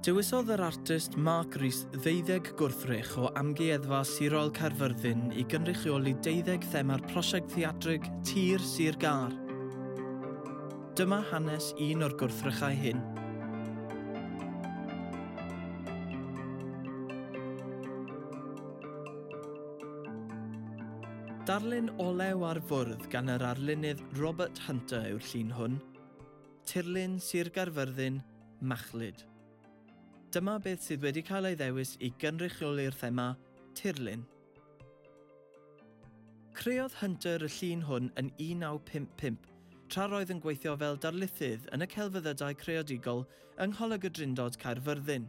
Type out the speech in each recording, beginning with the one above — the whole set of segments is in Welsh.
Dewisodd yr artist Marc Rees ddeuddeg gwrthrych o Amgueddfa Sirol Caerfyrddin I gynrychioli deuddeg thema'r prosiect theatrig Tir Sir Gâr. Dyma hanes un o'r gwrthrychau hyn. Darlun olew ar fwrdd gan yr arlunydd Robert Hunter yw'r llun hwn. Tirlun Sir Gaerfyrddin, Machlud. Dyma beth sydd wedi cael ei ddewis I gynrychioli'r thema Tirlun. Creodd Hunter y llun hwn yn 1955, tra roedd yn gweithio fel darlithydd yn y celfyddydau creadigol yng Ngholeg-y-Drindod Caerfyrddin.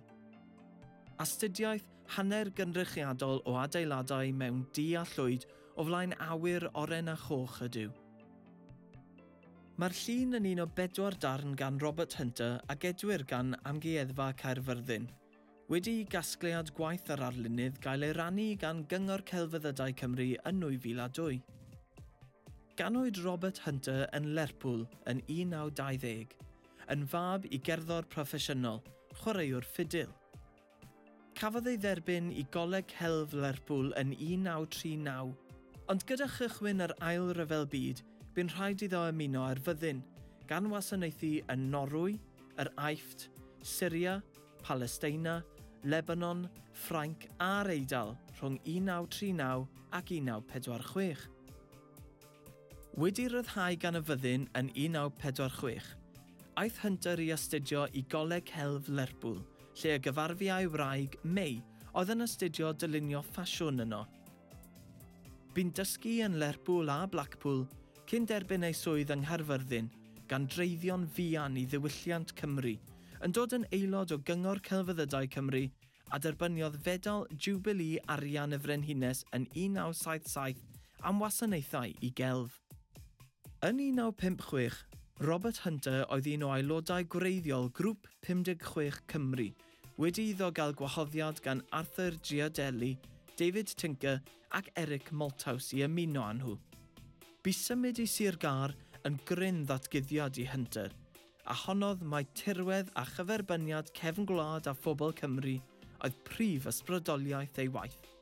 Astudiaeth hanner gynrychiadol o adeiladau mewn du a llwyd o flaen awyr oren a choch ydyw. Mae'r llun yn un o 4 darn gan Robert Hunter ac edwyr gan Amgueddfa Caerfyrddin, wedi gasgliad gwaith yr arlunydd gael ei rannu gan Gyngor Celfyddydau Cymru yn 2002. Ganwyd Robert Hunter yn Lerpwl yn 1920, yn fab I gerddor proffesiynol, chwaraewr ffidil. Cafodd ei dderbyn I Goleg Celf Lerpwl yn 1939, ond gyda chychwyn yr ail ryfel byd, bu'n rhaid iddo ymuno â'r fyddin, gan wasanaethu yn Norwy, yr Aifft, Syria, Palestina, Lebanon, Ffrainc a'r Eidal rhwng 1939 ac 1946. Wedi ryddhau gan y fyddin yn 1946, aeth Hunter I astudio I Goleg Celf Lerpwl, lle y gyfarfu a'i wraig May oedd yn astudio dylunio ffasiwn yno. Bu'n dysgu yn Lerpwl a Blackpool, cyn derbyn ei swydd yng Nghaerfyrddin gan dreiddio'n fuan I ddiwylliant Cymru, yn dod yn aelod o Gyngor Celfyddydau Cymru a derbyniodd fedal Jubilee Arian y Frenhines yn 1977 am wasanaethau I gelf. Yn 1956, Robert Hunter oedd un o aelodau gwreiddiol grŵp 56 Cymru, wedi iddo gael gwahoddiad gan Arthur Giardelli, David Tinker ac Eric Malthouse I ymuno â nhw. Bu symud I Sir Gâr yn gryn ddatguddiad I Hunter, a honnodd mai tirwedd a chyferbyniad cefn gwlad a phobl Cymru oedd prif ysbrydoliaeth ei waith.